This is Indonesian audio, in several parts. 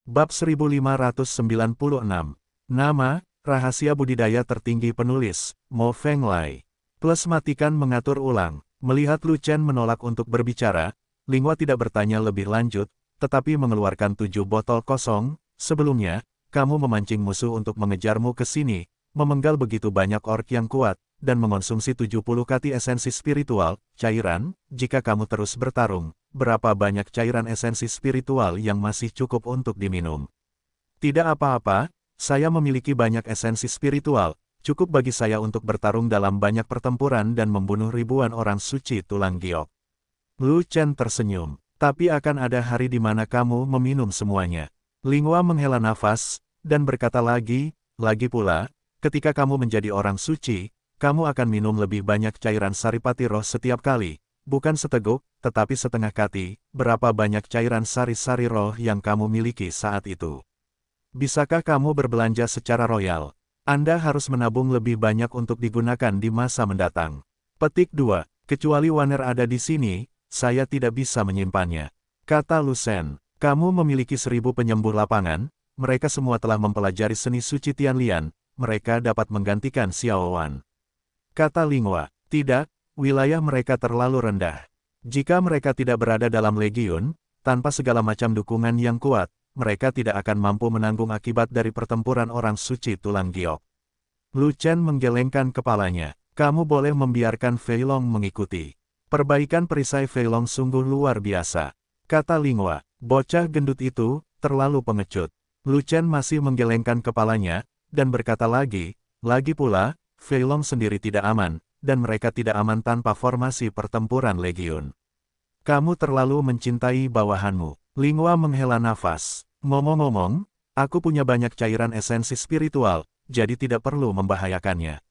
Bab 1596. Nama, rahasia budidaya tertinggi penulis, Mo Fenglai. Plus matikan mengatur ulang. Melihat Lu Chen menolak untuk berbicara, Linghua tidak bertanya lebih lanjut, tetapi mengeluarkan 7 botol kosong. Sebelumnya, kamu memancing musuh untuk mengejarmu ke sini, memenggal begitu banyak orc yang kuat, dan mengonsumsi 70 kati esensi spiritual, cairan. Jika kamu terus bertarung, berapa banyak cairan esensi spiritual yang masih cukup untuk diminum? Tidak apa-apa, saya memiliki banyak esensi spiritual, cukup bagi saya untuk bertarung dalam banyak pertempuran dan membunuh ribuan orang suci tulang giok. Lu Chen tersenyum, tapi akan ada hari di mana kamu meminum semuanya. Linghua menghela nafas, dan berkata lagi pula, ketika kamu menjadi orang suci, kamu akan minum lebih banyak cairan saripati roh setiap kali, bukan seteguk, tetapi setengah kati. Berapa banyak cairan sari-sari roh yang kamu miliki saat itu? Bisakah kamu berbelanja secara royal? Anda harus menabung lebih banyak untuk digunakan di masa mendatang. Petik 2. Kecuali Wanner ada di sini, saya tidak bisa menyimpannya. Kata Lu Shen, kamu memiliki 1000 penyembuh lapangan, mereka semua telah mempelajari seni suci Tianlian, mereka dapat menggantikan Xiao Wan. Kata Linghua, tidak, wilayah mereka terlalu rendah. Jika mereka tidak berada dalam legiun, tanpa segala macam dukungan yang kuat, mereka tidak akan mampu menanggung akibat dari pertempuran orang suci tulang giok. Lu Chen menggelengkan kepalanya. Kamu boleh membiarkan Fei Long mengikuti. Perbaikan perisai Fei Long sungguh luar biasa. Kata Linghua, bocah gendut itu, terlalu pengecut. Lu Chen masih menggelengkan kepalanya, dan berkata lagi pula, Fei Long sendiri tidak aman, dan mereka tidak aman tanpa formasi pertempuran legiun. Kamu terlalu mencintai bawahanmu. Linghua menghela nafas. Ngomong-ngomong, aku punya banyak cairan esensi spiritual, jadi tidak perlu membahayakannya.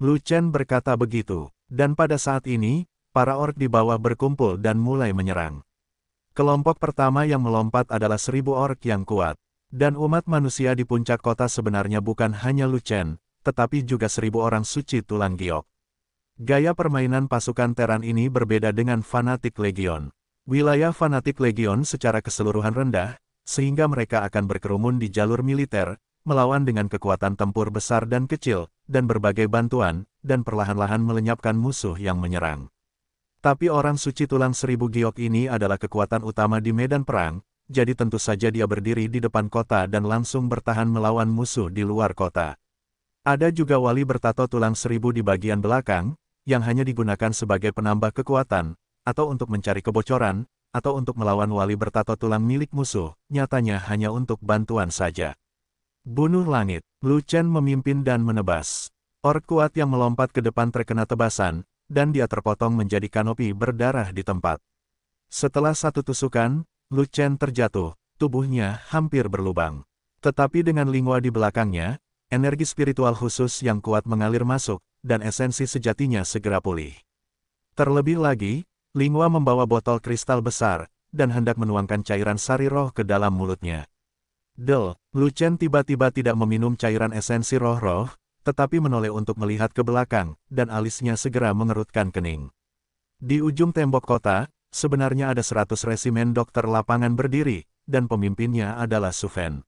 Lu Chen berkata begitu, dan pada saat ini, para orc di bawah berkumpul dan mulai menyerang. Kelompok pertama yang melompat adalah 1000 orc yang kuat, dan umat manusia di puncak kota sebenarnya bukan hanya Lu Chen, tetapi juga 1000 orang suci tulang giok. Gaya permainan pasukan Teran ini berbeda dengan Fanatik Legion. Wilayah Fanatik Legion secara keseluruhan rendah, sehingga mereka akan berkerumun di jalur militer, melawan dengan kekuatan tempur besar dan kecil, dan berbagai bantuan, dan perlahan-lahan melenyapkan musuh yang menyerang. Tapi orang suci tulang 1000 giok ini adalah kekuatan utama di medan perang, jadi tentu saja dia berdiri di depan kota dan langsung bertahan melawan musuh di luar kota. Ada juga wali bertato tulang 1000 di bagian belakang, yang hanya digunakan sebagai penambah kekuatan, atau untuk mencari kebocoran, atau untuk melawan wali bertato tulang milik musuh, nyatanya hanya untuk bantuan saja. Bunuh langit. Lu Chen memimpin dan menebas. Orc kuat yang melompat ke depan terkena tebasan, dan dia terpotong menjadi kanopi berdarah di tempat. Setelah satu tusukan, Lu Chen terjatuh, tubuhnya hampir berlubang. Tetapi dengan Linghua di belakangnya, energi spiritual khusus yang kuat mengalir masuk, dan esensi sejatinya segera pulih. Terlebih lagi, Linghua membawa botol kristal besar, dan hendak menuangkan cairan sari roh ke dalam mulutnya. Lu Chen tiba-tiba tidak meminum cairan esensi roh-roh, tetapi menoleh untuk melihat ke belakang, dan alisnya segera mengerutkan kening. Di ujung tembok kota, sebenarnya ada 100 resimen dokter lapangan berdiri, dan pemimpinnya adalah Su Fen.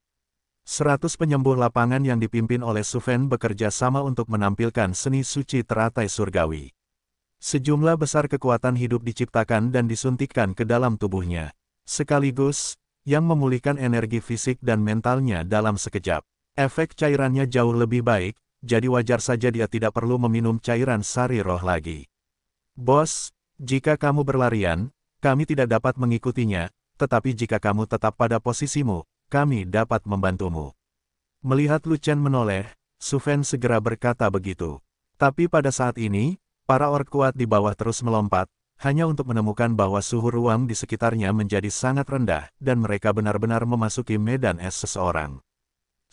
100 penyembuh lapangan yang dipimpin oleh Su Fen bekerja sama untuk menampilkan seni suci teratai surgawi. Sejumlah besar kekuatan hidup diciptakan dan disuntikkan ke dalam tubuhnya, sekaligus yang memulihkan energi fisik dan mentalnya dalam sekejap. Efek cairannya jauh lebih baik, jadi wajar saja dia tidak perlu meminum cairan sari roh lagi. Bos, jika kamu berlarian, kami tidak dapat mengikutinya, tetapi jika kamu tetap pada posisimu, kami dapat membantumu. Melihat Lu Chen menoleh, Su Fen segera berkata begitu. Tapi pada saat ini, para orc kuat di bawah terus melompat, hanya untuk menemukan bahwa suhu ruang di sekitarnya menjadi sangat rendah, dan mereka benar-benar memasuki medan es seseorang.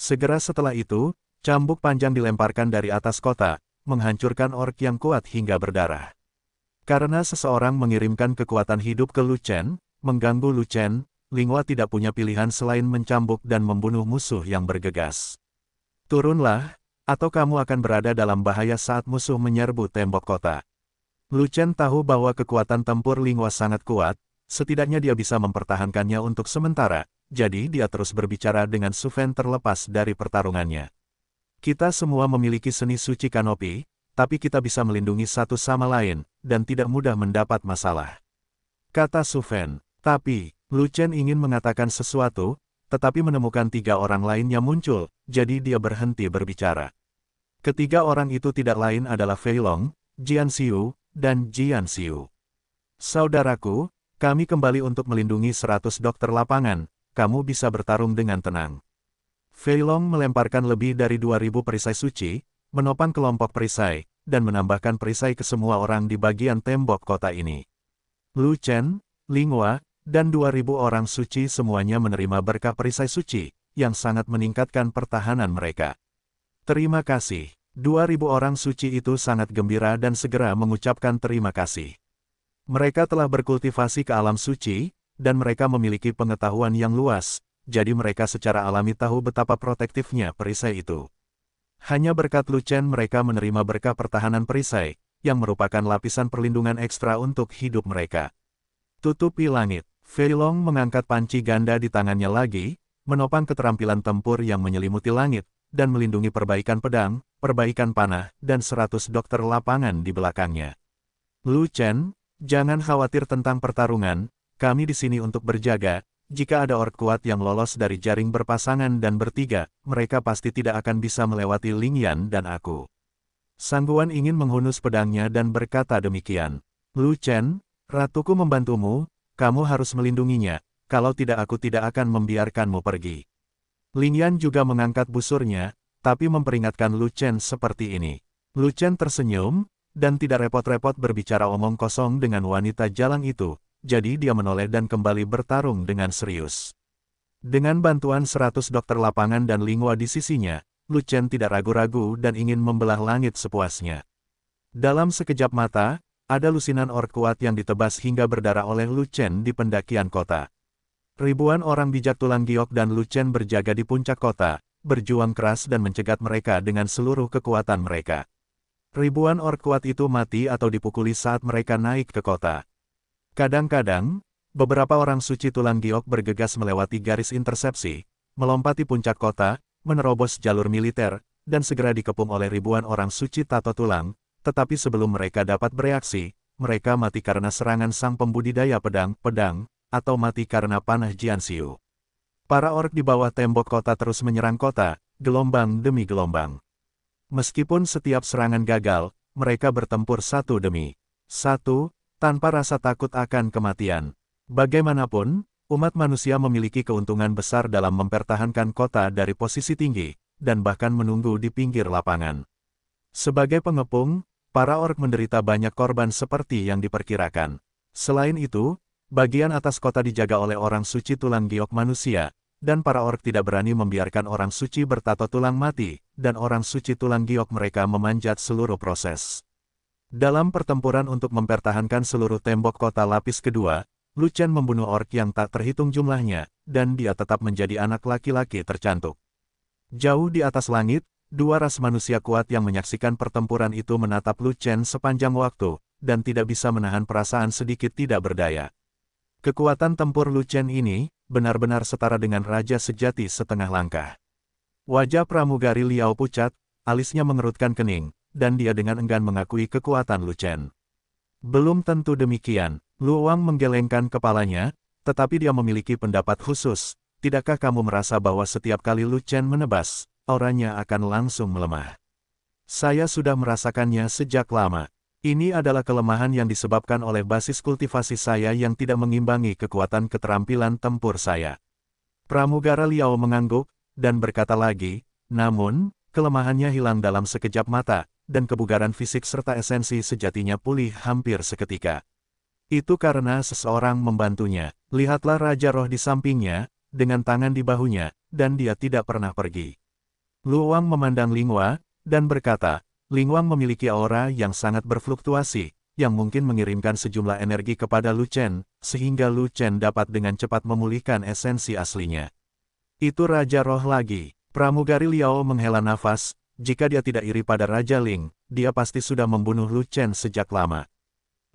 Segera setelah itu, cambuk panjang dilemparkan dari atas kota, menghancurkan orc yang kuat hingga berdarah. Karena seseorang mengirimkan kekuatan hidup ke Lu Chen, mengganggu Lu Chen, Linghua tidak punya pilihan selain mencambuk dan membunuh musuh yang bergegas. Turunlah, atau kamu akan berada dalam bahaya saat musuh menyerbu tembok kota. Lu Chen tahu bahwa kekuatan tempur Linghua sangat kuat, setidaknya dia bisa mempertahankannya untuk sementara, jadi dia terus berbicara dengan Su Fen terlepas dari pertarungannya. Kita semua memiliki seni suci kanopi, tapi kita bisa melindungi satu sama lain, dan tidak mudah mendapat masalah. Kata Su Fen. Tapi, Lu Chen ingin mengatakan sesuatu, tetapi menemukan 3 orang lainnya muncul, jadi dia berhenti berbicara. Ketiga orang itu tidak lain adalah Fei Long, Jian Xiu, dan Jian Xiu. Saudaraku, kami kembali untuk melindungi 100 dokter lapangan, kamu bisa bertarung dengan tenang. Fei Long melemparkan lebih dari 2000 perisai suci, menopang kelompok perisai, dan menambahkan perisai ke semua orang di bagian tembok kota ini. Lu Chen, Linghua, dan 2000 orang suci semuanya menerima berkah perisai suci, yang sangat meningkatkan pertahanan mereka. Terima kasih. 2000 orang suci itu sangat gembira dan segera mengucapkan terima kasih. Mereka telah berkultivasi ke alam suci, dan mereka memiliki pengetahuan yang luas, jadi mereka secara alami tahu betapa protektifnya perisai itu. Hanya berkat Lu Chen mereka menerima berkah pertahanan perisai, yang merupakan lapisan perlindungan ekstra untuk hidup mereka. Tutupi langit. Fei Long mengangkat panci ganda di tangannya lagi, menopang keterampilan tempur yang menyelimuti langit, dan melindungi perbaikan pedang, perbaikan panah, dan 100 dokter lapangan di belakangnya. Lu Chen, jangan khawatir tentang pertarungan, kami di sini untuk berjaga. Jika ada ork kuat yang lolos dari jaring berpasangan dan bertiga, mereka pasti tidak akan bisa melewati Ling Yan dan aku. Sangguan ingin menghunus pedangnya dan berkata demikian. Lu Chen, ratuku membantumu, kamu harus melindunginya, kalau tidak aku tidak akan membiarkanmu pergi. Ling Yan juga mengangkat busurnya, tapi memperingatkan Lu Chen seperti ini. Lu Chen tersenyum, dan tidak repot-repot berbicara omong kosong dengan wanita jalang itu. Jadi dia menoleh dan kembali bertarung dengan serius. Dengan bantuan 100 dokter lapangan dan Linghua di sisinya, Lu Chen tidak ragu-ragu dan ingin membelah langit sepuasnya. Dalam sekejap mata, ada lusinan ork kuat yang ditebas hingga berdarah oleh Lu Chen di pendakian kota. Ribuan orang bijak tulang giok dan Lu Chen berjaga di puncak kota, berjuang keras dan mencegat mereka dengan seluruh kekuatan mereka. Ribuan ork kuat itu mati atau dipukuli saat mereka naik ke kota. Kadang-kadang, beberapa orang suci tulang giok bergegas melewati garis intersepsi, melompati puncak kota, menerobos jalur militer, dan segera dikepung oleh ribuan orang suci tato tulang, tetapi sebelum mereka dapat bereaksi, mereka mati karena serangan sang pembudidaya pedang, atau mati karena panah Jian Xiu. Para ork di bawah tembok kota terus menyerang kota, gelombang demi gelombang. Meskipun setiap serangan gagal, mereka bertempur satu demi satu, tanpa rasa takut akan kematian. Bagaimanapun, umat manusia memiliki keuntungan besar dalam mempertahankan kota dari posisi tinggi, dan bahkan menunggu di pinggir lapangan. Sebagai pengepung, para ork menderita banyak korban seperti yang diperkirakan. Selain itu, bagian atas kota dijaga oleh orang suci tulang giok manusia, dan para ork tidak berani membiarkan orang suci bertato tulang mati, dan orang suci tulang giok mereka memanjat seluruh proses. Dalam pertempuran untuk mempertahankan seluruh tembok kota lapis kedua, Lu Chen membunuh ork yang tak terhitung jumlahnya, dan dia tetap menjadi anak laki-laki tercantik. Jauh di atas langit, 2 ras manusia kuat yang menyaksikan pertempuran itu menatap Lu Chen sepanjang waktu, dan tidak bisa menahan perasaan sedikit tidak berdaya. Kekuatan tempur Lu Chen ini, benar-benar setara dengan raja sejati setengah langkah. Wajah pramugari Liao pucat, alisnya mengerutkan kening, dan dia dengan enggan mengakui kekuatan Lu Chen. Belum tentu demikian, Lu Wang menggelengkan kepalanya, tetapi dia memiliki pendapat khusus. Tidakkah kamu merasa bahwa setiap kali Lu Chen menebas, auranya akan langsung melemah? Saya sudah merasakannya sejak lama. Ini adalah kelemahan yang disebabkan oleh basis kultivasi saya yang tidak mengimbangi kekuatan keterampilan tempur saya. Pramugara Liao mengangguk, dan berkata lagi, namun, kelemahannya hilang dalam sekejap mata, dan kebugaran fisik serta esensi sejatinya pulih hampir seketika. Itu karena seseorang membantunya. Lihatlah Raja Roh di sampingnya, dengan tangan di bahunya, dan dia tidak pernah pergi. Lu Wang memandang Linghua, dan berkata, Linghua memiliki aura yang sangat berfluktuasi, yang mungkin mengirimkan sejumlah energi kepada Lu Chen, sehingga Lu Chen dapat dengan cepat memulihkan esensi aslinya. Itu Raja Roh lagi. Pramugari Liao menghela nafas. Jika dia tidak iri pada Raja Ling, dia pasti sudah membunuh Lu Chen sejak lama.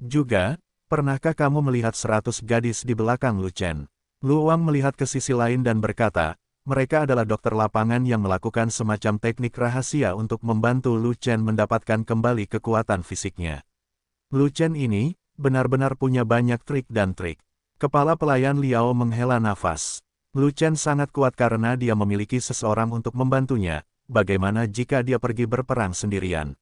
Juga, pernahkah kamu melihat 100 gadis di belakang Lu Chen? Lu Wang melihat ke sisi lain dan berkata, mereka adalah dokter lapangan yang melakukan semacam teknik rahasia untuk membantu Lu Chen mendapatkan kembali kekuatan fisiknya. Lu Chen ini, benar-benar punya banyak trik dan trik. Kepala pelayan Liao menghela nafas. Lu Chen sangat kuat karena dia memiliki seseorang untuk membantunya, bagaimana jika dia pergi berperang sendirian.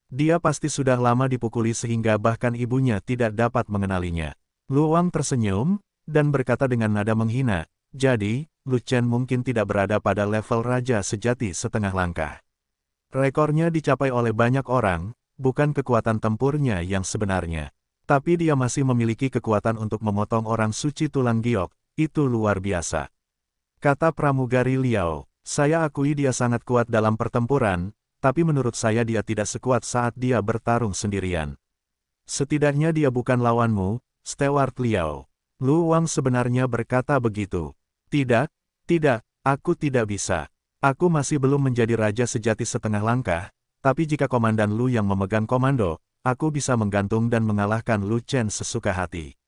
Dia pasti sudah lama dipukuli sehingga bahkan ibunya tidak dapat mengenalinya. Lu Wang tersenyum, dan berkata dengan nada menghina, jadi, Lu Chen mungkin tidak berada pada level raja sejati setengah langkah. Rekornya dicapai oleh banyak orang, bukan kekuatan tempurnya yang sebenarnya. Tapi dia masih memiliki kekuatan untuk memotong orang suci tulang giok, itu luar biasa. Kata pramugari Liao, saya akui dia sangat kuat dalam pertempuran, tapi menurut saya dia tidak sekuat saat dia bertarung sendirian. Setidaknya dia bukan lawanmu, Steward Liao. Lu Wang sebenarnya berkata begitu. Tidak, aku tidak bisa. Aku masih belum menjadi raja sejati setengah langkah, tapi jika Komandan Lu yang memegang komando, aku bisa menggantung dan mengalahkan Lu Chen sesuka hati.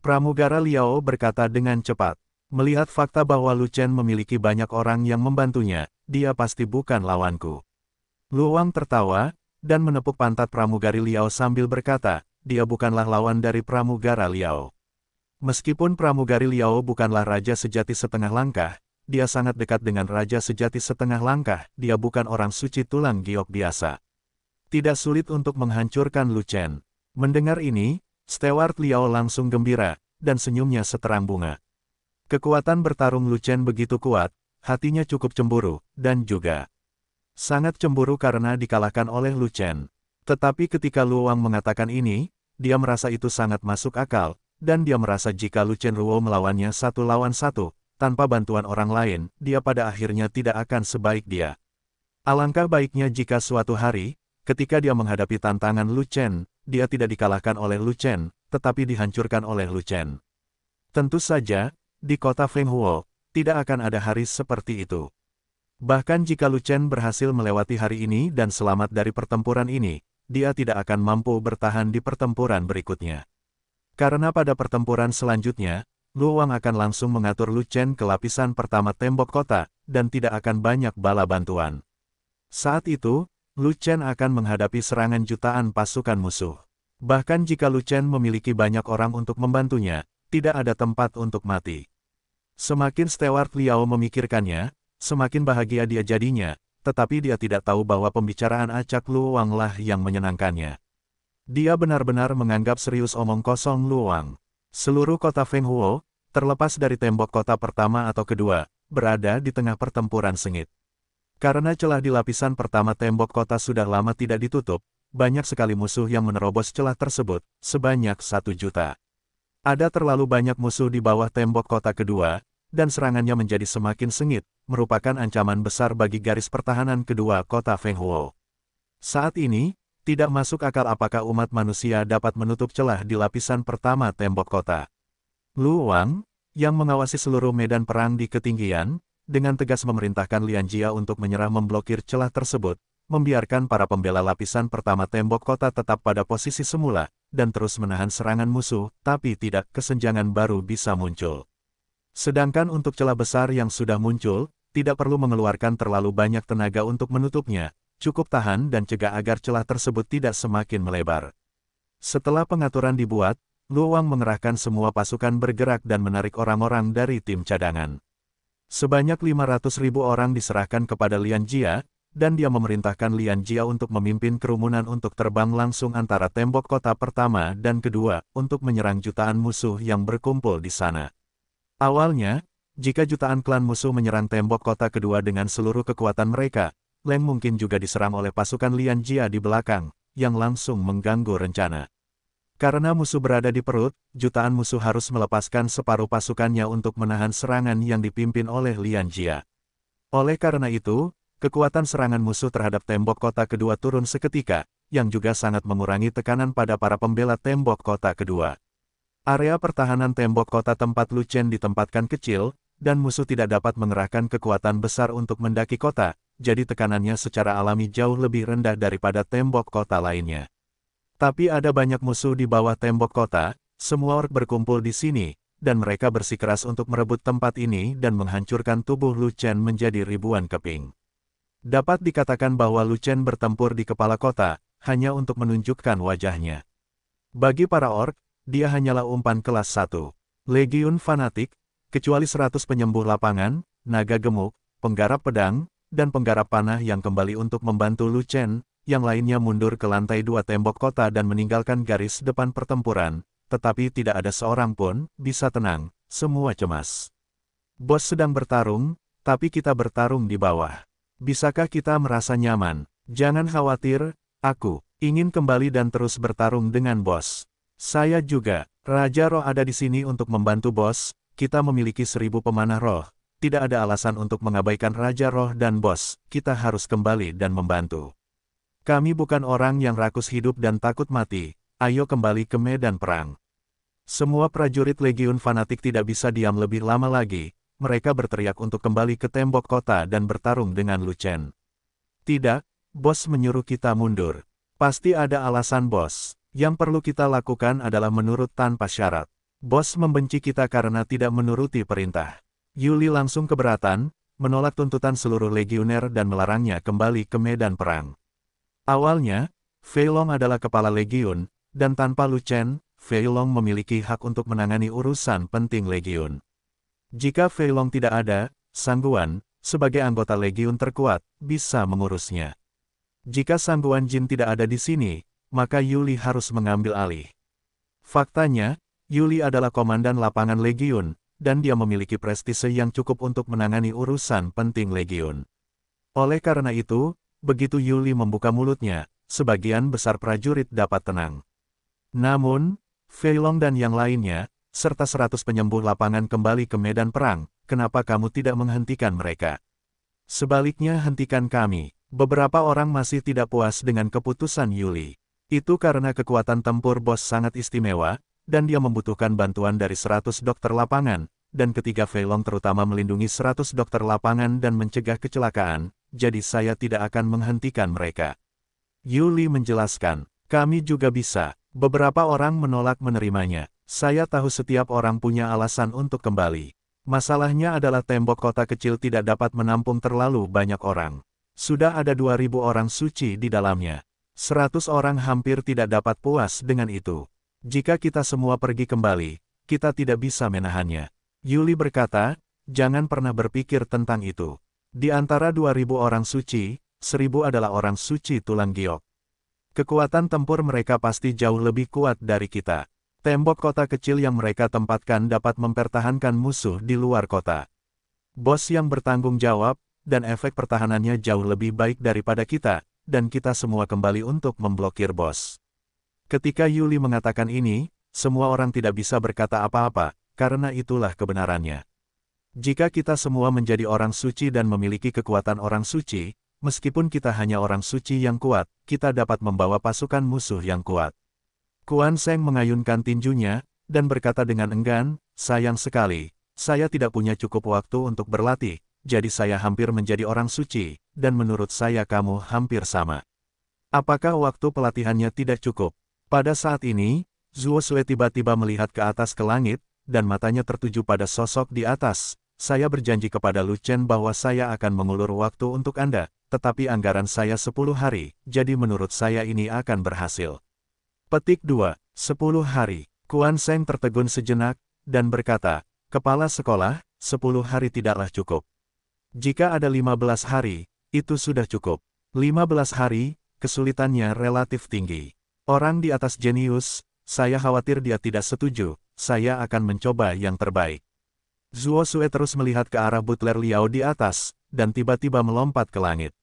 Pramugara Liao berkata dengan cepat. Melihat fakta bahwa Lu Chen memiliki banyak orang yang membantunya, dia pasti bukan lawanku. Lu Wang tertawa, dan menepuk pantat pramugari Liao sambil berkata, dia bukanlah lawan dari pramugara Liao. Meskipun pramugari Liao bukanlah raja sejati setengah langkah, dia sangat dekat dengan raja sejati setengah langkah, dia bukan orang suci tulang giok biasa. Tidak sulit untuk menghancurkan Lu Chen. Mendengar ini, Steward Liao langsung gembira, dan senyumnya seterang bunga. Kekuatan bertarung Lu Chen begitu kuat, hatinya cukup cemburu, dan juga sangat cemburu karena dikalahkan oleh Lu Chen. Tetapi ketika Lu Wang mengatakan ini, dia merasa itu sangat masuk akal, dan dia merasa jika Lu Chen Ruo melawannya satu lawan satu, tanpa bantuan orang lain, dia pada akhirnya tidak akan sebaik dia. Alangkah baiknya jika suatu hari, ketika dia menghadapi tantangan Lu Chen, dia tidak dikalahkan oleh Lu Chen, tetapi dihancurkan oleh Lu Chen. Tentu saja, di kota Fenghuo, tidak akan ada hari seperti itu. Bahkan jika Lu Chen berhasil melewati hari ini dan selamat dari pertempuran ini, dia tidak akan mampu bertahan di pertempuran berikutnya. Karena pada pertempuran selanjutnya, Lu Wang akan langsung mengatur Lu Chen ke lapisan pertama tembok kota, dan tidak akan banyak bala bantuan. Saat itu, Lu Chen akan menghadapi serangan jutaan pasukan musuh. Bahkan jika Lu Chen memiliki banyak orang untuk membantunya, tidak ada tempat untuk mati. Semakin Steward Liao memikirkannya, semakin bahagia dia jadinya, tetapi dia tidak tahu bahwa pembicaraan acak Lu Wang lah yang menyenangkannya. Dia benar-benar menganggap serius omong kosong Lu Wang. Seluruh kota Fenghuo, terlepas dari tembok kota pertama atau kedua, berada di tengah pertempuran sengit. Karena celah di lapisan pertama tembok kota sudah lama tidak ditutup, banyak sekali musuh yang menerobos celah tersebut, sebanyak 1 juta. Ada terlalu banyak musuh di bawah tembok kota kedua, dan serangannya menjadi semakin sengit, merupakan ancaman besar bagi garis pertahanan kedua kota Fenghuo. Saat ini, tidak masuk akal apakah umat manusia dapat menutup celah di lapisan pertama tembok kota. Lu Wang, yang mengawasi seluruh medan perang di ketinggian, dengan tegas memerintahkan Lian Jia untuk menyerah memblokir celah tersebut, membiarkan para pembela lapisan pertama tembok kota tetap pada posisi semula, dan terus menahan serangan musuh, tapi tidak kesenjangan baru bisa muncul. Sedangkan untuk celah besar yang sudah muncul, tidak perlu mengeluarkan terlalu banyak tenaga untuk menutupnya, cukup tahan dan cegah agar celah tersebut tidak semakin melebar. Setelah pengaturan dibuat, Lu Wang mengerahkan semua pasukan bergerak dan menarik orang-orang dari tim cadangan. Sebanyak 500.000 orang diserahkan kepada Lian Jia, dan dia memerintahkan Lian Jia untuk memimpin kerumunan untuk terbang langsung antara tembok kota pertama dan kedua, untuk menyerang jutaan musuh yang berkumpul di sana. Awalnya, jika jutaan klan musuh menyerang tembok kota kedua dengan seluruh kekuatan mereka, Leng mungkin juga diserang oleh pasukan Lian Jia di belakang, yang langsung mengganggu rencana. Karena musuh berada di perut, jutaan musuh harus melepaskan separuh pasukannya untuk menahan serangan yang dipimpin oleh Lian Jia. Oleh karena itu, kekuatan serangan musuh terhadap tembok kota kedua turun seketika, yang juga sangat mengurangi tekanan pada para pembela tembok kota kedua. Area pertahanan tembok kota tempat Lu Chen ditempatkan kecil, dan musuh tidak dapat mengerahkan kekuatan besar untuk mendaki kota, jadi tekanannya secara alami jauh lebih rendah daripada tembok kota lainnya. Tapi ada banyak musuh di bawah tembok kota, semua ork berkumpul di sini, dan mereka bersikeras untuk merebut tempat ini dan menghancurkan tubuh Lu Chen menjadi ribuan keping. Dapat dikatakan bahwa Lu Chen bertempur di kepala kota, hanya untuk menunjukkan wajahnya. Bagi para orc, dia hanyalah umpan kelas 1. Legiun fanatik, kecuali 100 penyembuh lapangan, naga gemuk, penggarap pedang, dan penggarap panah yang kembali untuk membantu Lu Chen, yang lainnya mundur ke lantai 2 tembok kota dan meninggalkan garis depan pertempuran, tetapi tidak ada seorang pun bisa tenang, semua cemas. Bos sedang bertarung, tapi kita bertarung di bawah. Bisakah kita merasa nyaman? Jangan khawatir, aku ingin kembali dan terus bertarung dengan bos. Saya juga, Raja Roh ada di sini untuk membantu bos, kita memiliki 1000 pemanah roh. Tidak ada alasan untuk mengabaikan Raja Roh dan bos, kita harus kembali dan membantu. Kami bukan orang yang rakus hidup dan takut mati, ayo kembali ke medan perang. Semua prajurit Legiun fanatik tidak bisa diam lebih lama lagi. Mereka berteriak untuk kembali ke tembok kota dan bertarung dengan Lu Chen. Tidak, bos menyuruh kita mundur. Pasti ada alasan bos. Yang perlu kita lakukan adalah menurut tanpa syarat. Bos membenci kita karena tidak menuruti perintah. Yuli langsung keberatan, menolak tuntutan seluruh legioner dan melarangnya kembali ke medan perang. Awalnya, Fei Long adalah kepala legiun, dan tanpa Lu Chen, Fei Long memiliki hak untuk menangani urusan penting legiun. Jika Fei Long tidak ada, Sang Guan, sebagai anggota legiun terkuat, bisa mengurusnya. Jika Sang Guan Jin tidak ada di sini, maka Yuli harus mengambil alih. Faktanya, Yuli adalah komandan lapangan legiun, dan dia memiliki prestise yang cukup untuk menangani urusan penting legiun. Oleh karena itu, begitu Yuli membuka mulutnya, sebagian besar prajurit dapat tenang. Namun, Fei Long dan yang lainnya, serta 100 penyembuh lapangan kembali ke medan perang, kenapa kamu tidak menghentikan mereka? Sebaliknya hentikan kami. Beberapa orang masih tidak puas dengan keputusan Yuli. Itu karena kekuatan tempur bos sangat istimewa, dan dia membutuhkan bantuan dari 100 dokter lapangan, dan ketiga Fei Long terutama melindungi 100 dokter lapangan dan mencegah kecelakaan, jadi saya tidak akan menghentikan mereka. Yuli menjelaskan, kami juga bisa. Beberapa orang menolak menerimanya. Saya tahu setiap orang punya alasan untuk kembali. Masalahnya adalah tembok kota kecil tidak dapat menampung terlalu banyak orang. Sudah ada 2000 orang suci di dalamnya. 100 orang hampir tidak dapat puas dengan itu. Jika kita semua pergi kembali, kita tidak bisa menahannya. Yuli berkata, jangan pernah berpikir tentang itu. Di antara 2000 orang suci, 1000 adalah orang suci tulang giok. Kekuatan tempur mereka pasti jauh lebih kuat dari kita. Tembok kota kecil yang mereka tempatkan dapat mempertahankan musuh di luar kota. Bos yang bertanggung jawab, dan efek pertahanannya jauh lebih baik daripada kita, dan kita semua kembali untuk memblokir bos. Ketika Yuli mengatakan ini, semua orang tidak bisa berkata apa-apa, karena itulah kebenarannya. Jika kita semua menjadi orang suci dan memiliki kekuatan orang suci, meskipun kita hanya orang suci yang kuat, kita dapat membawa pasukan musuh yang kuat. Kuan Seng mengayunkan tinjunya, dan berkata dengan enggan, sayang sekali, saya tidak punya cukup waktu untuk berlatih, jadi saya hampir menjadi orang suci, dan menurut saya kamu hampir sama. Apakah waktu pelatihannya tidak cukup? Pada saat ini, Zuo Sue tiba-tiba melihat ke atas ke langit, dan matanya tertuju pada sosok di atas. Saya berjanji kepada Lu Chen bahwa saya akan mengulur waktu untuk Anda, tetapi anggaran saya 10 hari, jadi menurut saya ini akan berhasil. Petik 2, 10 hari. Kuan Seng tertegun sejenak, dan berkata, kepala sekolah, 10 hari tidaklah cukup. Jika ada 15 hari, itu sudah cukup. 15 hari, kesulitannya relatif tinggi. Orang di atas jenius, saya khawatir dia tidak setuju, saya akan mencoba yang terbaik. Zuo Sue terus melihat ke arah butler Liao di atas, dan tiba-tiba melompat ke langit.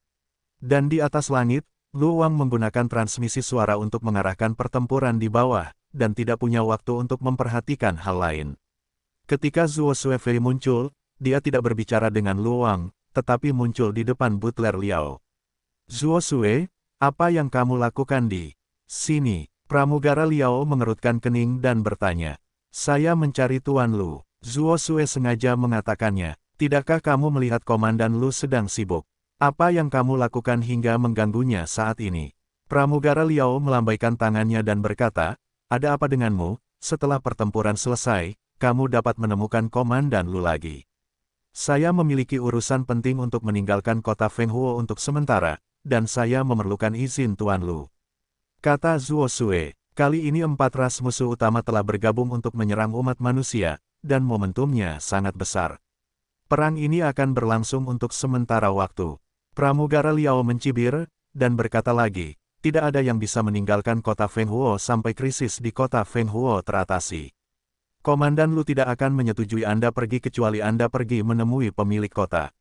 Dan di atas langit, Lu Wang menggunakan transmisi suara untuk mengarahkan pertempuran di bawah, dan tidak punya waktu untuk memperhatikan hal lain. Ketika Zuo Suefei muncul, dia tidak berbicara dengan Lu Wang, tetapi muncul di depan butler Liao. Zuo Sue, apa yang kamu lakukan di sini? Pramugara Liao mengerutkan kening dan bertanya. Saya mencari Tuan Lu. Zuo Sue sengaja mengatakannya. Tidakkah kamu melihat Komandan Lu sedang sibuk? Apa yang kamu lakukan hingga mengganggunya saat ini? Pramugara Liao melambaikan tangannya dan berkata, ada apa denganmu? Setelah pertempuran selesai, kamu dapat menemukan Komandan Lu lagi. Saya memiliki urusan penting untuk meninggalkan kota Fenghuo untuk sementara, dan saya memerlukan izin Tuan Lu. Kata Zuo Sue, kali ini 4 ras musuh utama telah bergabung untuk menyerang umat manusia, dan momentumnya sangat besar. Perang ini akan berlangsung untuk sementara waktu. Pramugara Liao mencibir, dan berkata lagi, tidak ada yang bisa meninggalkan kota Fenghuo sampai krisis di kota Fenghuo teratasi. Komandan Lu tidak akan menyetujui Anda pergi kecuali Anda pergi menemui pemilik kota.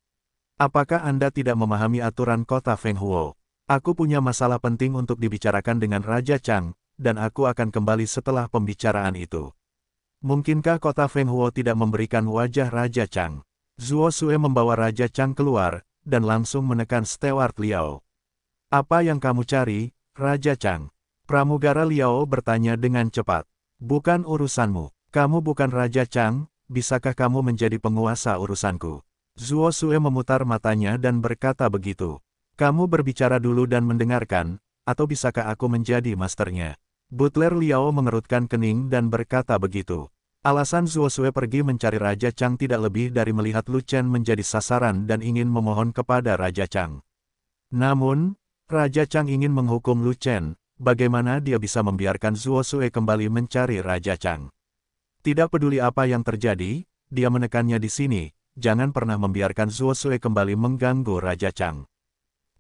Apakah Anda tidak memahami aturan kota Fenghuo? Aku punya masalah penting untuk dibicarakan dengan Raja Chang, dan aku akan kembali setelah pembicaraan itu. Mungkinkah kota Fenghuo tidak memberikan wajah Raja Chang? Zuo Sue membawa Raja Chang keluar, dan langsung menekan Steward Liao. Apa yang kamu cari, Raja Chang? Pramugara Liao bertanya dengan cepat. Bukan urusanmu. Kamu bukan Raja Chang, bisakah kamu menjadi penguasa urusanku? Zuo Sue memutar matanya dan berkata begitu. Kamu berbicara dulu dan mendengarkan, atau bisakah aku menjadi masternya? Butler Liao mengerutkan kening dan berkata begitu. Alasan Zuo Sue pergi mencari Raja Chang tidak lebih dari melihat Lu Chen menjadi sasaran dan ingin memohon kepada Raja Chang. Namun, Raja Chang ingin menghukum Lu Chen, bagaimana dia bisa membiarkan Zuo Sue kembali mencari Raja Chang? Tidak peduli apa yang terjadi, dia menekannya di sini, jangan pernah membiarkan Zuo Sue kembali mengganggu Raja Chang.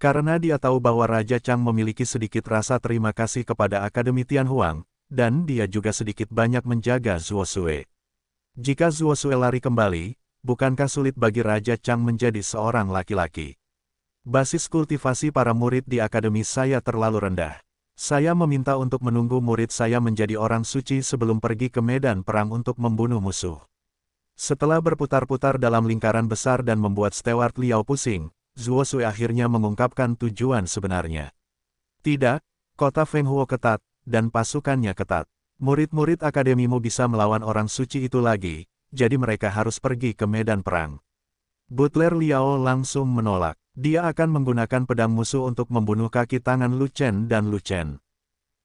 Karena dia tahu bahwa Raja Chang memiliki sedikit rasa terima kasih kepada Akademi Tianhuang, dan dia juga sedikit banyak menjaga Zuo Sue. Jika Zuo Sue lari kembali, bukankah sulit bagi Raja Chang menjadi seorang laki-laki? Basis kultivasi para murid di akademi saya terlalu rendah. Saya meminta untuk menunggu murid saya menjadi orang suci sebelum pergi ke medan perang untuk membunuh musuh. Setelah berputar-putar dalam lingkaran besar dan membuat Steward Liao pusing, Zuo Sue akhirnya mengungkapkan tujuan sebenarnya. Tidak, kota Fenghuo ketat, dan pasukannya ketat. Murid-murid akademimu bisa melawan orang suci itu lagi, jadi mereka harus pergi ke medan perang. Butler Liao langsung menolak. Dia akan menggunakan pedang musuh untuk membunuh kaki tangan Lu Chen dan Lu Chen.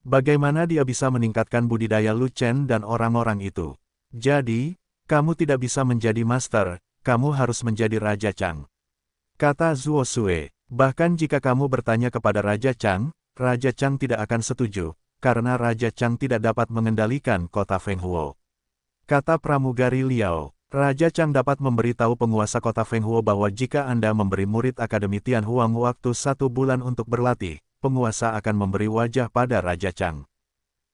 Bagaimana dia bisa meningkatkan budidaya Lu Chen dan orang-orang itu? Jadi, kamu tidak bisa menjadi master, kamu harus menjadi Raja Chang. Kata Zuo Sue, bahkan jika kamu bertanya kepada Raja Chang tidak akan setuju, karena Raja Chang tidak dapat mengendalikan kota Fenghuo. Kata pramugari Liao. Raja Chang dapat memberitahu penguasa kota Fenghuo bahwa jika Anda memberi murid Akademi Tianhuang waktu 1 bulan untuk berlatih, penguasa akan memberi wajah pada Raja Chang.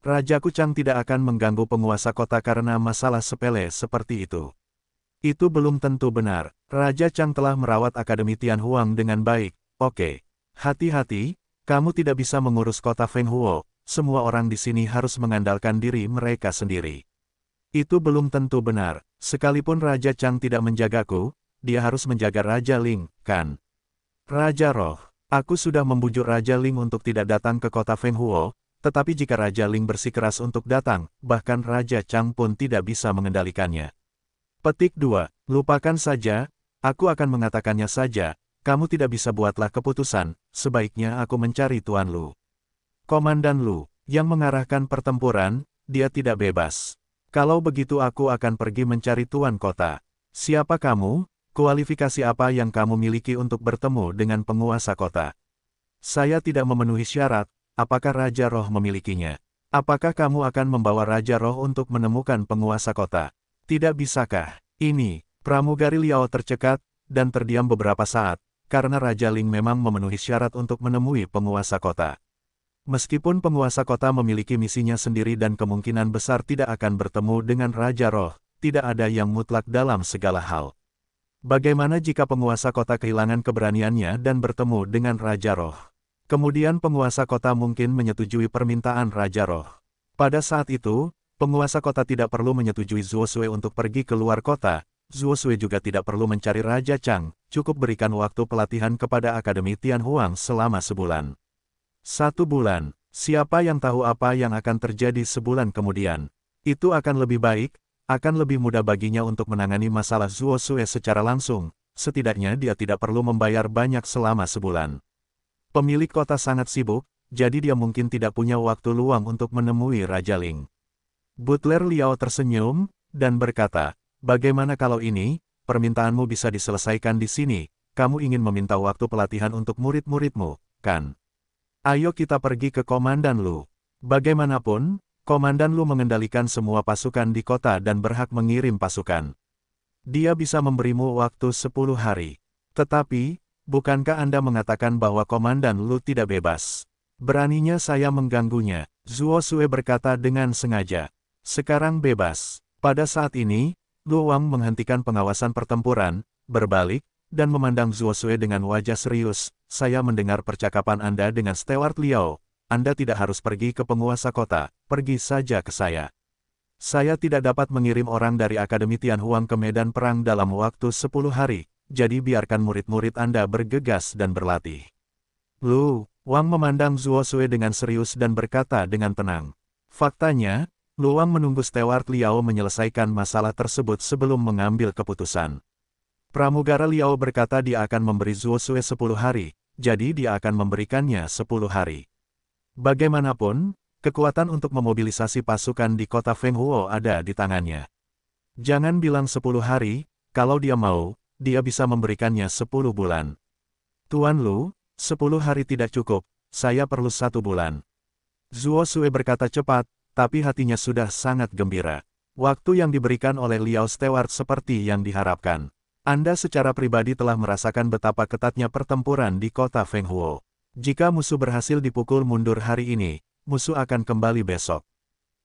Raja Kuchang tidak akan mengganggu penguasa kota karena masalah sepele seperti itu. Itu belum tentu benar. Raja Chang telah merawat Akademi Tianhuang dengan baik. Oke. Hati-hati, kamu tidak bisa mengurus kota Fenghuo, semua orang di sini harus mengandalkan diri mereka sendiri. Itu belum tentu benar. Sekalipun Raja Chang tidak menjagaku, dia harus menjaga Raja Ling, kan? Raja Roh, aku sudah membujuk Raja Ling untuk tidak datang ke kota Fenghuo, tetapi jika Raja Ling bersikeras untuk datang, bahkan Raja Chang pun tidak bisa mengendalikannya. Petik 2. Lupakan saja, aku akan mengatakannya saja, kamu tidak bisa buatlah keputusan, sebaiknya aku mencari Tuan Lu. Komandan Lu, yang mengarahkan pertempuran, dia tidak bebas. Kalau begitu aku akan pergi mencari tuan kota. Siapa kamu? Kualifikasi apa yang kamu miliki untuk bertemu dengan penguasa kota? Saya tidak memenuhi syarat, apakah Raja Roh memilikinya? Apakah kamu akan membawa Raja Roh untuk menemukan penguasa kota? Tidak bisakah? Ini, pramugari Liao tercekat, dan terdiam beberapa saat, karena Raja Ling memang memenuhi syarat untuk menemui penguasa kota. Meskipun penguasa kota memiliki misinya sendiri dan kemungkinan besar tidak akan bertemu dengan Raja Roh, tidak ada yang mutlak dalam segala hal. Bagaimana jika penguasa kota kehilangan keberaniannya dan bertemu dengan Raja Roh? Kemudian penguasa kota mungkin menyetujui permintaan Raja Roh. Pada saat itu, penguasa kota tidak perlu menyetujui Zuo Sue untuk pergi ke luar kota, Zuo Sue juga tidak perlu mencari Raja Chang, cukup berikan waktu pelatihan kepada Akademi Tianhuang selama sebulan. 1 bulan, siapa yang tahu apa yang akan terjadi sebulan kemudian? Itu akan lebih baik, akan lebih mudah baginya untuk menangani masalah Zuo Sue secara langsung, setidaknya dia tidak perlu membayar banyak selama sebulan. Pemilik kota sangat sibuk, jadi dia mungkin tidak punya waktu luang untuk menemui Raja Ling. Butler Liao tersenyum, dan berkata, "Bagaimana kalau ini, permintaanmu bisa diselesaikan di sini, kamu ingin meminta waktu pelatihan untuk murid-muridmu, kan? Ayo kita pergi ke Komandan Lu. Bagaimanapun, Komandan Lu mengendalikan semua pasukan di kota dan berhak mengirim pasukan. Dia bisa memberimu waktu 10 hari. Tetapi, bukankah Anda mengatakan bahwa Komandan Lu tidak bebas? Beraninya saya mengganggunya," Zuo Sue berkata dengan sengaja. "Sekarang bebas." Pada saat ini, Lu Wang menghentikan pengawasan pertempuran, berbalik, dan memandang Zuo Sue dengan wajah serius. "Saya mendengar percakapan Anda dengan Steward Liao. Anda tidak harus pergi ke penguasa kota, pergi saja ke saya. Saya tidak dapat mengirim orang dari Akademi Tianhuang ke medan perang dalam waktu 10 hari, jadi biarkan murid-murid Anda bergegas dan berlatih." Lu Wang memandang Zuo Sue dengan serius dan berkata dengan tenang. Faktanya, Lu Wang menunggu Steward Liao menyelesaikan masalah tersebut sebelum mengambil keputusan. Pramugara Liao berkata dia akan memberi Zuo Sue 10 hari, jadi dia akan memberikannya 10 hari. Bagaimanapun, kekuatan untuk memobilisasi pasukan di kota Fenghuo ada di tangannya. Jangan bilang 10 hari, kalau dia mau, dia bisa memberikannya 10 bulan. "Tuan Lu, 10 hari tidak cukup, saya perlu 1 bulan." Zuo Sue berkata cepat, tapi hatinya sudah sangat gembira. Waktu yang diberikan oleh Liao Steward seperti yang diharapkan. Anda secara pribadi telah merasakan betapa ketatnya pertempuran di kota Fenghuo. Jika musuh berhasil dipukul mundur hari ini, musuh akan kembali besok.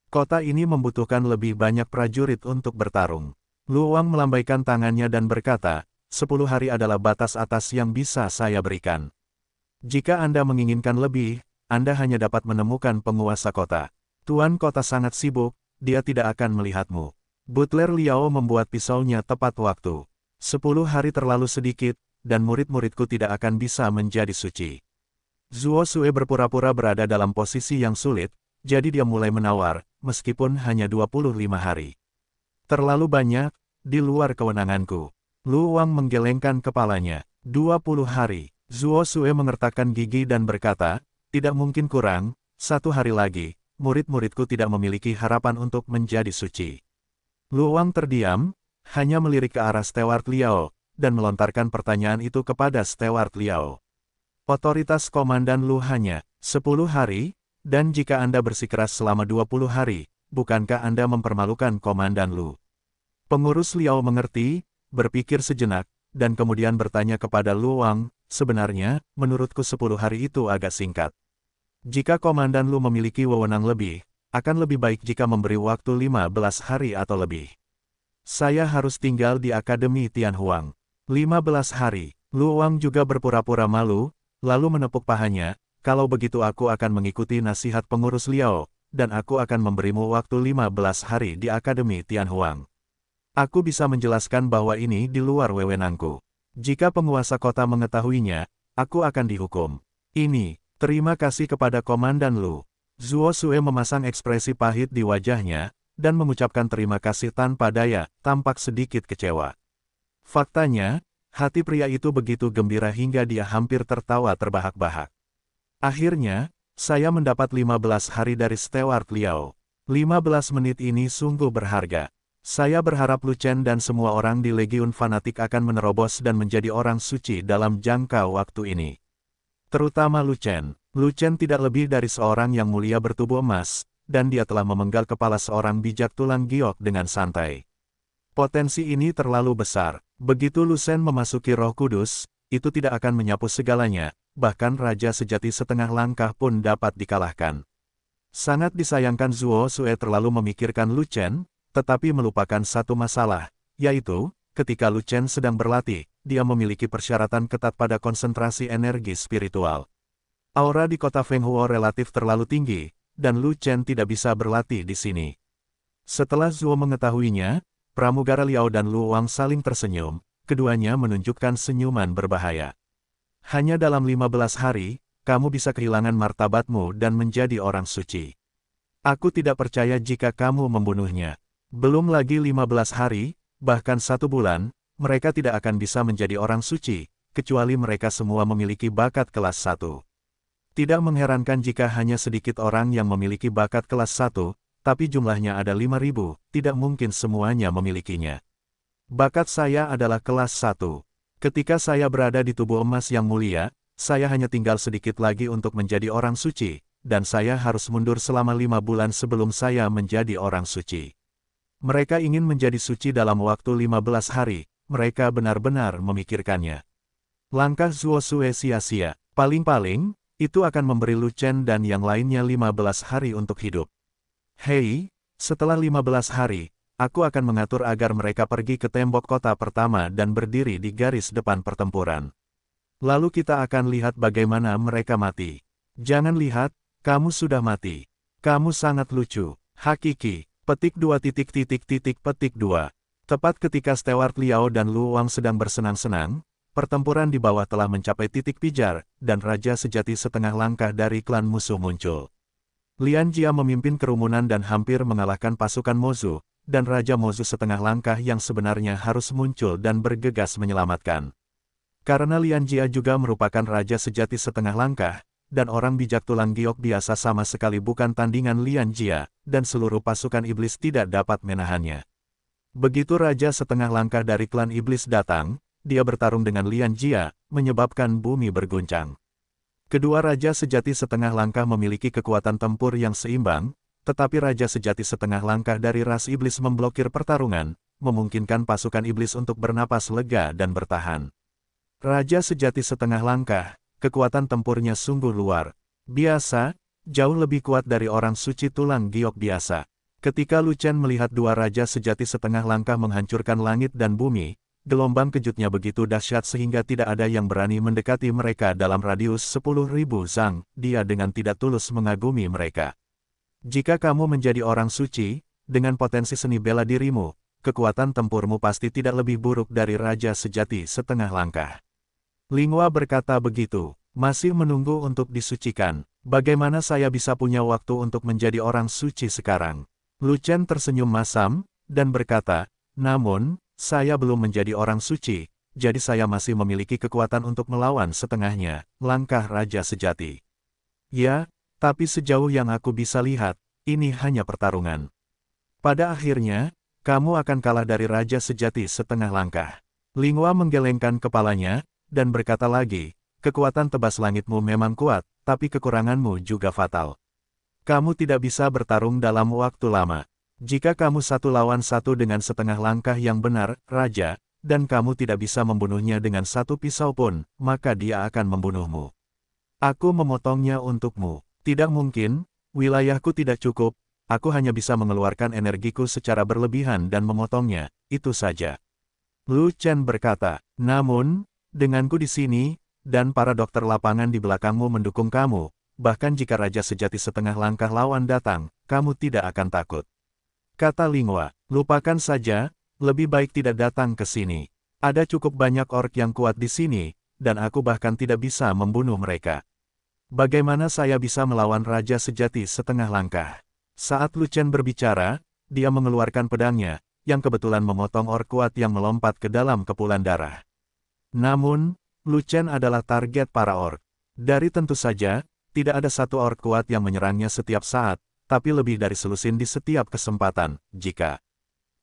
Kota ini membutuhkan lebih banyak prajurit untuk bertarung. Lu Wang melambaikan tangannya dan berkata, 10 hari adalah batas atas yang bisa saya berikan. Jika Anda menginginkan lebih, Anda hanya dapat menemukan penguasa kota. Tuan kota sangat sibuk, dia tidak akan melihatmu. Butler Liao membuat pisaunya tepat waktu. 10 hari terlalu sedikit, dan murid-muridku tidak akan bisa menjadi suci. Zuo Sue berpura-pura berada dalam posisi yang sulit, jadi dia mulai menawar, meskipun hanya 25 hari. Terlalu banyak, di luar kewenanganku. Lu Wang menggelengkan kepalanya. 20 hari. Zuo Sue mengertakkan gigi dan berkata, "Tidak mungkin kurang, 1 hari lagi, murid-muridku tidak memiliki harapan untuk menjadi suci." Lu Wang terdiam, hanya melirik ke arah Steward Liao, dan melontarkan pertanyaan itu kepada Steward Liao. "Otoritas Komandan Lu hanya 10 hari, dan jika Anda bersikeras selama 20 hari, bukankah Anda mempermalukan Komandan Lu?" Pengurus Liao mengerti, berpikir sejenak, dan kemudian bertanya kepada Lu Wang, "Sebenarnya, menurutku 10 hari itu agak singkat. Jika Komandan Lu memiliki wewenang lebih, akan lebih baik jika memberi waktu 15 hari atau lebih. Saya harus tinggal di Akademi Tianhuang. 15 hari. Lu Wang juga berpura-pura malu, lalu menepuk pahanya, "Kalau begitu aku akan mengikuti nasihat pengurus Liao, dan aku akan memberimu waktu 15 hari di Akademi Tianhuang. Aku bisa menjelaskan bahwa ini di luar wewenangku. Jika penguasa kota mengetahuinya, aku akan dihukum. Ini, terima kasih kepada Komandan Lu." Zuo Sue memasang ekspresi pahit di wajahnya, dan mengucapkan terima kasih tanpa daya, tampak sedikit kecewa. Faktanya, hati pria itu begitu gembira hingga dia hampir tertawa terbahak-bahak. "Akhirnya, saya mendapat 15 hari dari Steward Liao. 15 menit ini sungguh berharga. Saya berharap Lu Chen dan semua orang di Legiun Fanatik akan menerobos dan menjadi orang suci dalam jangka waktu ini. Terutama Lu Chen. Lu Chen tidak lebih dari seorang yang mulia bertubuh emas, dan dia telah memenggal kepala seorang bijak tulang giok dengan santai. Potensi ini terlalu besar. Begitu Lu Chen memasuki Roh Kudus, itu tidak akan menyapu segalanya, bahkan Raja Sejati setengah langkah pun dapat dikalahkan." Sangat disayangkan Zuo Sue terlalu memikirkan Lu Chen, tetapi melupakan satu masalah, yaitu, ketika Lu Chen sedang berlatih, dia memiliki persyaratan ketat pada konsentrasi energi spiritual. Aura di kota Fenghuo relatif terlalu tinggi, dan Lu Chen tidak bisa berlatih di sini. Setelah Zuo mengetahuinya, pramugara Liao dan Lu Wang saling tersenyum, keduanya menunjukkan senyuman berbahaya. "Hanya dalam 15 hari, kamu bisa kehilangan martabatmu dan menjadi orang suci. Aku tidak percaya jika kamu membunuhnya. Belum lagi 15 hari, bahkan 1 bulan, mereka tidak akan bisa menjadi orang suci, kecuali mereka semua memiliki bakat kelas 1. Tidak mengherankan jika hanya sedikit orang yang memiliki bakat kelas 1, tapi jumlahnya ada 5.000, tidak mungkin semuanya memilikinya. Bakat saya adalah kelas 1. Ketika saya berada di tubuh emas yang mulia, saya hanya tinggal sedikit lagi untuk menjadi orang suci, dan saya harus mundur selama 5 bulan sebelum saya menjadi orang suci. Mereka ingin menjadi suci dalam waktu 15 hari, mereka benar-benar memikirkannya. Langkah Zuo Sue sia-sia, paling-paling, itu akan memberi Lu Chen dan yang lainnya 15 hari untuk hidup. Hei, setelah 15 hari, aku akan mengatur agar mereka pergi ke tembok kota pertama dan berdiri di garis depan pertempuran. Lalu kita akan lihat bagaimana mereka mati. Jangan lihat, kamu sudah mati. Kamu sangat lucu, hakiki. Petik 2 petik 2. Tepat ketika Stewart Liao dan Lu Wang sedang bersenang-senang, pertempuran di bawah telah mencapai titik pijar, dan Raja Sejati setengah langkah dari klan musuh muncul. Lian Jia memimpin kerumunan dan hampir mengalahkan pasukan Mozu, dan Raja Mozu setengah langkah yang sebenarnya harus muncul dan bergegas menyelamatkan. Karena Lian Jia juga merupakan Raja Sejati setengah langkah, dan orang bijak tulang giok biasa sama sekali bukan tandingan Lian Jia, dan seluruh pasukan iblis tidak dapat menahannya. Begitu Raja setengah langkah dari klan iblis datang, dia bertarung dengan Lian Jia, menyebabkan bumi berguncang. Kedua Raja Sejati setengah langkah memiliki kekuatan tempur yang seimbang, tetapi Raja Sejati setengah langkah dari ras iblis memblokir pertarungan, memungkinkan pasukan iblis untuk bernapas lega dan bertahan. Raja Sejati setengah langkah, kekuatan tempurnya sungguh luar biasa, jauh lebih kuat dari orang suci tulang giok biasa. Ketika Lu Chen melihat dua Raja Sejati setengah langkah menghancurkan langit dan bumi, gelombang kejutnya begitu dahsyat sehingga tidak ada yang berani mendekati mereka dalam radius 10.000 zang, dia dengan tidak tulus mengagumi mereka. Jika kamu menjadi orang suci, dengan potensi seni bela dirimu, kekuatan tempurmu pasti tidak lebih buruk dari Raja Sejati setengah langkah. Linghua berkata begitu, masih menunggu untuk disucikan. Bagaimana saya bisa punya waktu untuk menjadi orang suci sekarang? Lu Chen tersenyum masam, dan berkata, namun, saya belum menjadi orang suci, jadi saya masih memiliki kekuatan untuk melawan setengahnya, langkah Raja Sejati. Ya, tapi sejauh yang aku bisa lihat, ini hanya pertarungan. Pada akhirnya, kamu akan kalah dari Raja Sejati setengah langkah. Linghua menggelengkan kepalanya, dan berkata lagi, kekuatan tebas langitmu memang kuat, tapi kekuranganmu juga fatal. Kamu tidak bisa bertarung dalam waktu lama. Jika kamu 1 lawan 1 dengan setengah langkah yang benar, Raja, dan kamu tidak bisa membunuhnya dengan 1 pisau pun, maka dia akan membunuhmu. Aku memotongnya untukmu. Tidak mungkin, wilayahku tidak cukup, aku hanya bisa mengeluarkan energiku secara berlebihan dan memotongnya, itu saja. Lu Chen berkata, namun, denganku di sini, dan para dokter lapangan di belakangmu mendukung kamu, bahkan jika Raja Sejati setengah langkah lawan datang, kamu tidak akan takut. Kata Linghua, lupakan saja, lebih baik tidak datang ke sini. Ada cukup banyak orc yang kuat di sini, dan aku bahkan tidak bisa membunuh mereka. Bagaimana saya bisa melawan Raja Sejati setengah langkah? Saat Lu Chen berbicara, dia mengeluarkan pedangnya, yang kebetulan memotong orc kuat yang melompat ke dalam kepulan darah. Namun, Lu Chen adalah target para orc. Dari tentu saja, tidak ada satu orc kuat yang menyerangnya setiap saat, tapi lebih dari selusin di setiap kesempatan, jika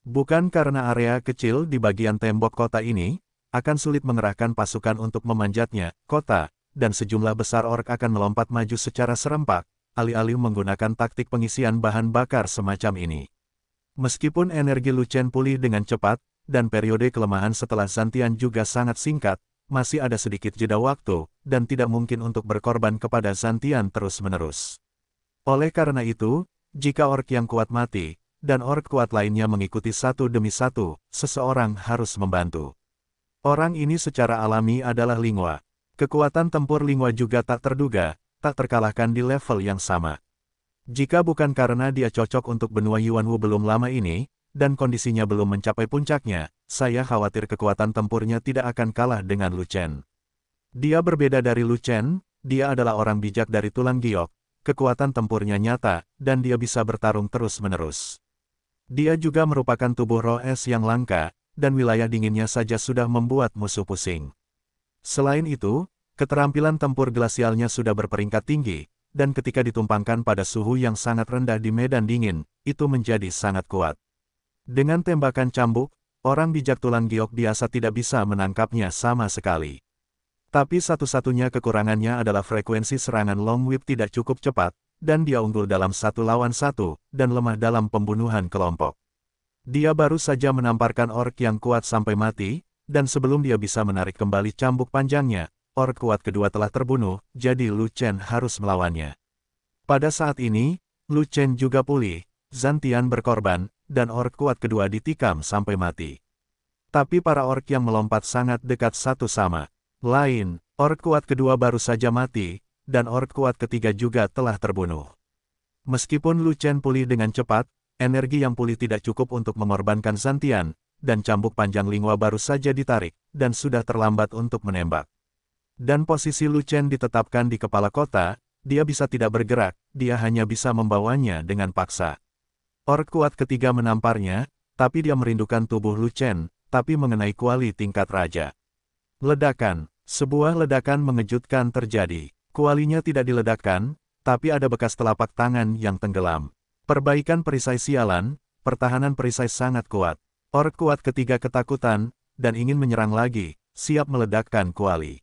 bukan karena area kecil di bagian tembok kota ini, akan sulit mengerahkan pasukan untuk memanjatnya, kota, dan sejumlah besar orc akan melompat maju secara serempak, alih-alih menggunakan taktik pengisian bahan bakar semacam ini. Meskipun energi Lu Chen pulih dengan cepat, dan periode kelemahan setelah Zantian juga sangat singkat, masih ada sedikit jeda waktu, dan tidak mungkin untuk berkorban kepada Zantian terus-menerus. Oleh karena itu, jika orc yang kuat mati, dan orc kuat lainnya mengikuti satu demi satu, seseorang harus membantu. Orang ini secara alami adalah Linghua. Kekuatan tempur Linghua juga tak terduga, tak terkalahkan di level yang sama. Jika bukan karena dia cocok untuk benua Yuanwu belum lama ini, dan kondisinya belum mencapai puncaknya, saya khawatir kekuatan tempurnya tidak akan kalah dengan Lu Chen. Dia berbeda dari Lu Chen, dia adalah orang bijak dari tulang giok, kekuatan tempurnya nyata, dan dia bisa bertarung terus-menerus. Dia juga merupakan tubuh roh es yang langka, dan wilayah dinginnya saja sudah membuat musuh pusing. Selain itu, keterampilan tempur glasialnya sudah berperingkat tinggi, dan ketika ditumpangkan pada suhu yang sangat rendah di medan dingin, itu menjadi sangat kuat. Dengan tembakan cambuk, orang bijak tulang giok biasa tidak bisa menangkapnya sama sekali. Tapi satu-satunya kekurangannya adalah frekuensi serangan Long Whip tidak cukup cepat, dan dia unggul dalam 1 lawan 1, dan lemah dalam pembunuhan kelompok. Dia baru saja menamparkan orc yang kuat sampai mati, dan sebelum dia bisa menarik kembali cambuk panjangnya, orc kuat kedua telah terbunuh, jadi Lu Chen harus melawannya. Pada saat ini, Lu Chen juga pulih, Zantian berkorban, dan orc kuat kedua ditikam sampai mati. Tapi para orc yang melompat sangat dekat satu sama lain, orc kuat kedua baru saja mati, dan orc kuat ketiga juga telah terbunuh. Meskipun Lu Chen pulih dengan cepat, energi yang pulih tidak cukup untuk mengorbankan Zantian, dan cambuk panjang Lingua baru saja ditarik, dan sudah terlambat untuk menembak. Dan posisi Lu Chen ditetapkan di kepala kota, dia bisa tidak bergerak, dia hanya bisa membawanya dengan paksa. Orc kuat ketiga menamparnya, tapi dia merindukan tubuh Lu Chen, tapi mengenai kuali tingkat raja. Ledakan, sebuah ledakan mengejutkan terjadi. Kualinya tidak diledakkan, tapi ada bekas telapak tangan yang tenggelam. Perbaikan perisai sialan, pertahanan perisai sangat kuat. Orc kuat ketiga ketakutan, dan ingin menyerang lagi, siap meledakkan kuali.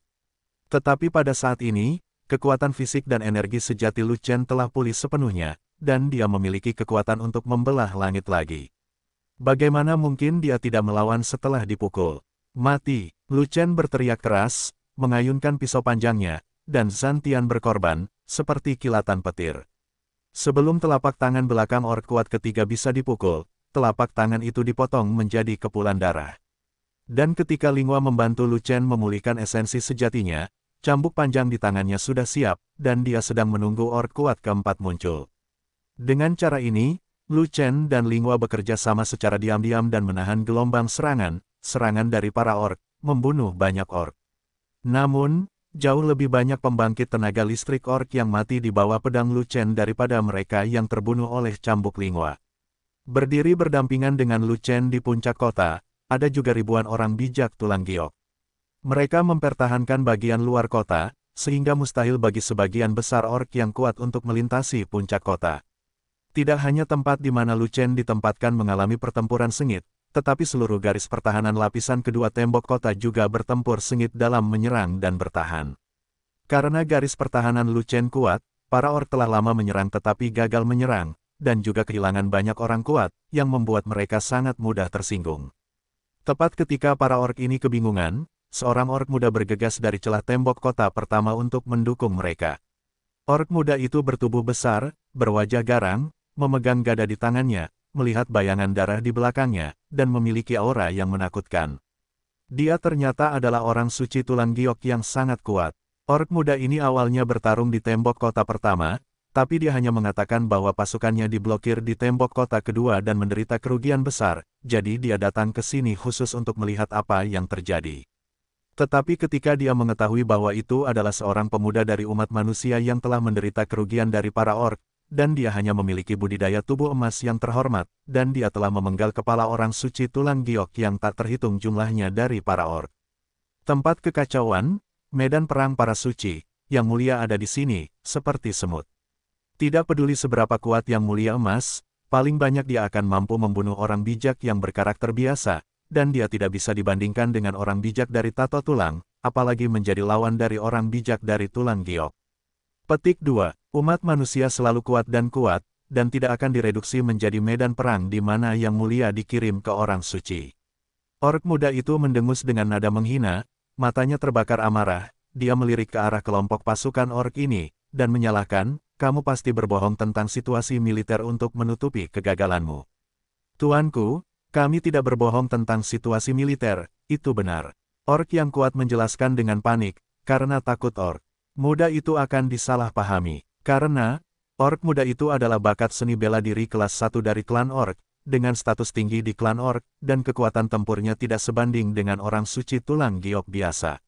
Tetapi pada saat ini, kekuatan fisik dan energi sejati Lu Chen telah pulih sepenuhnya, dan dia memiliki kekuatan untuk membelah langit lagi. Bagaimana mungkin dia tidak melawan setelah dipukul? Mati! Lu Chen berteriak keras, mengayunkan pisau panjangnya, dan Zantian berkorban, seperti kilatan petir. Sebelum telapak tangan belakang orc kuat ketiga bisa dipukul, telapak tangan itu dipotong menjadi kepulan darah. Dan ketika Lingua membantu Lu Chen memulihkan esensi sejatinya, cambuk panjang di tangannya sudah siap, dan dia sedang menunggu orc kuat keempat muncul. Dengan cara ini, Lu Chen dan Lingua bekerja sama secara diam-diam dan menahan gelombang serangan dari para orc, membunuh banyak orc. Namun, jauh lebih banyak pembangkit tenaga listrik orc yang mati di bawah pedang Lu Chen daripada mereka yang terbunuh oleh cambuk Lingua. Berdiri berdampingan dengan Lu Chen di puncak kota, ada juga ribuan orang bijak tulang giok. Mereka mempertahankan bagian luar kota, sehingga mustahil bagi sebagian besar orc yang kuat untuk melintasi puncak kota. Tidak hanya tempat di mana Lu Chen ditempatkan mengalami pertempuran sengit, tetapi seluruh garis pertahanan lapisan kedua tembok kota juga bertempur sengit dalam menyerang dan bertahan. Karena garis pertahanan Lu Chen kuat, para orc telah lama menyerang tetapi gagal menyerang, dan juga kehilangan banyak orang kuat, yang membuat mereka sangat mudah tersinggung. Tepat ketika para orc ini kebingungan, seorang orc muda bergegas dari celah tembok kota pertama untuk mendukung mereka. Orc muda itu bertubuh besar, berwajah garang, memegang gada di tangannya, melihat bayangan darah di belakangnya, dan memiliki aura yang menakutkan. Dia ternyata adalah orang suci tulang giok yang sangat kuat. Orc muda ini awalnya bertarung di tembok kota pertama, tapi dia hanya mengatakan bahwa pasukannya diblokir di tembok kota kedua dan menderita kerugian besar, jadi dia datang ke sini khusus untuk melihat apa yang terjadi. Tetapi ketika dia mengetahui bahwa itu adalah seorang pemuda dari umat manusia yang telah menderita kerugian dari para orc, dan dia hanya memiliki budidaya tubuh emas yang terhormat, dan dia telah memenggal kepala orang suci tulang giok yang tak terhitung jumlahnya dari para orc. Tempat kekacauan, medan perang para suci, yang mulia ada di sini, seperti semut. Tidak peduli seberapa kuat yang mulia emas, paling banyak dia akan mampu membunuh orang bijak yang berkarakter biasa, dan dia tidak bisa dibandingkan dengan orang bijak dari tato tulang, apalagi menjadi lawan dari orang bijak dari tulang giok. Petik 2. Umat manusia selalu kuat, dan tidak akan direduksi menjadi medan perang di mana yang mulia dikirim ke orang suci. Orc muda itu mendengus dengan nada menghina, matanya terbakar amarah, dia melirik ke arah kelompok pasukan orc ini, dan menyalahkan, kamu pasti berbohong tentang situasi militer untuk menutupi kegagalanmu. Tuanku, kami tidak berbohong tentang situasi militer, itu benar. Orc yang kuat menjelaskan dengan panik, karena takut orc muda itu akan disalahpahami. Karena, orc muda itu adalah bakat seni bela diri kelas 1 dari klan orc, dengan status tinggi di klan orc, dan kekuatan tempurnya tidak sebanding dengan orang suci tulang giok biasa.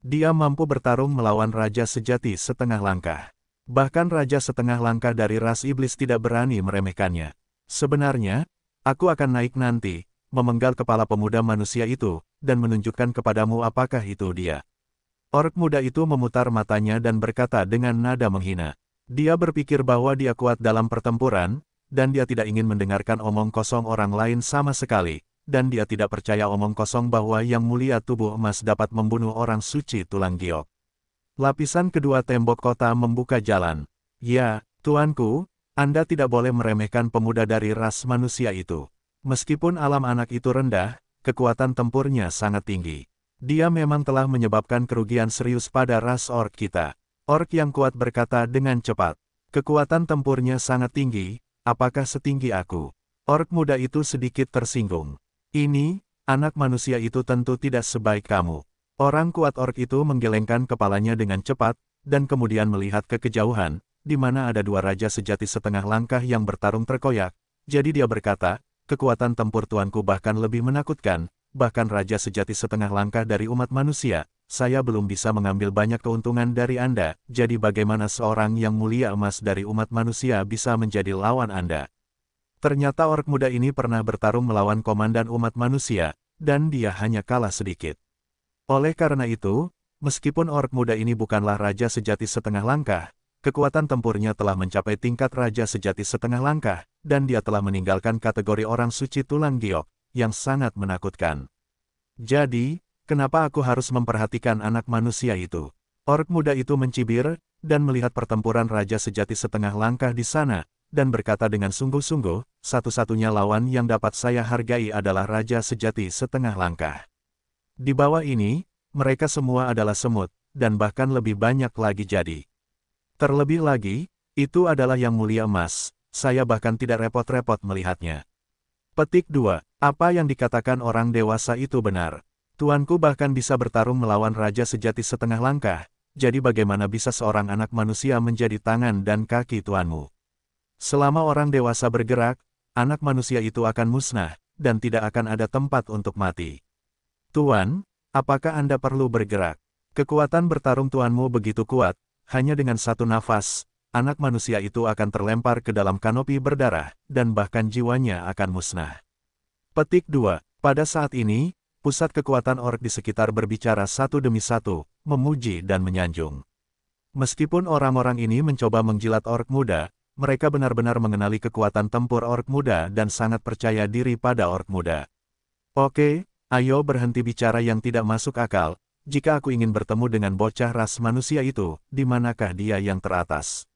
Dia mampu bertarung melawan raja sejati setengah langkah. Bahkan raja setengah langkah dari ras iblis tidak berani meremehkannya. Sebenarnya, aku akan naik nanti, memenggal kepala pemuda manusia itu, dan menunjukkan kepadamu apakah itu dia. Orc muda itu memutar matanya dan berkata dengan nada menghina. Dia berpikir bahwa dia kuat dalam pertempuran, dan dia tidak ingin mendengarkan omong kosong orang lain sama sekali, dan dia tidak percaya omong kosong bahwa Yang Mulia Tubuh Emas dapat membunuh orang suci tulang giok. Lapisan kedua tembok kota membuka jalan. Ya, tuanku, Anda tidak boleh meremehkan pemuda dari ras manusia itu. Meskipun alam anak itu rendah, kekuatan tempurnya sangat tinggi. Dia memang telah menyebabkan kerugian serius pada ras orc kita. Orc yang kuat berkata dengan cepat. Kekuatan tempurnya sangat tinggi, apakah setinggi aku? Orc muda itu sedikit tersinggung. Ini, anak manusia itu tentu tidak sebaik kamu. Orang kuat orc itu menggelengkan kepalanya dengan cepat, dan kemudian melihat ke kejauhan, di mana ada dua raja sejati setengah langkah yang bertarung terkoyak. Jadi dia berkata, kekuatan tempur tuanku bahkan lebih menakutkan, bahkan raja sejati setengah langkah dari umat manusia. Saya belum bisa mengambil banyak keuntungan dari Anda, jadi bagaimana seorang yang mulia emas dari umat manusia bisa menjadi lawan Anda? Ternyata orc muda ini pernah bertarung melawan komandan umat manusia, dan dia hanya kalah sedikit. Oleh karena itu, meskipun orc muda ini bukanlah raja sejati setengah langkah, kekuatan tempurnya telah mencapai tingkat raja sejati setengah langkah, dan dia telah meninggalkan kategori orang suci tulang giok, yang sangat menakutkan. Jadi, kenapa aku harus memperhatikan anak manusia itu? Orc muda itu mencibir, dan melihat pertempuran raja sejati setengah langkah di sana, dan berkata dengan sungguh-sungguh, satu-satunya lawan yang dapat saya hargai adalah raja sejati setengah langkah. Di bawah ini, mereka semua adalah semut, dan bahkan lebih banyak lagi jadi. Terlebih lagi, itu adalah Yang Mulia Emas, saya bahkan tidak repot-repot melihatnya. Petik 2. Apa yang dikatakan orang dewasa itu benar. Tuanku bahkan bisa bertarung melawan raja sejati setengah langkah, jadi bagaimana bisa seorang anak manusia menjadi tangan dan kaki tuanmu? Selama orang dewasa bergerak, anak manusia itu akan musnah, dan tidak akan ada tempat untuk mati. Tuan, apakah Anda perlu bergerak? Kekuatan bertarung tuanmu begitu kuat, hanya dengan satu nafas, anak manusia itu akan terlempar ke dalam kanopi berdarah, dan bahkan jiwanya akan musnah. Petik 2. Pada saat ini, pusat kekuatan orc di sekitar berbicara satu demi satu, memuji dan menyanjung. Meskipun orang-orang ini mencoba menjilat orc muda, mereka benar-benar mengenali kekuatan tempur orc muda dan sangat percaya diri pada orc muda. Oke, ayo berhenti bicara yang tidak masuk akal. Jika aku ingin bertemu dengan bocah ras manusia itu, di manakah dia yang teratas?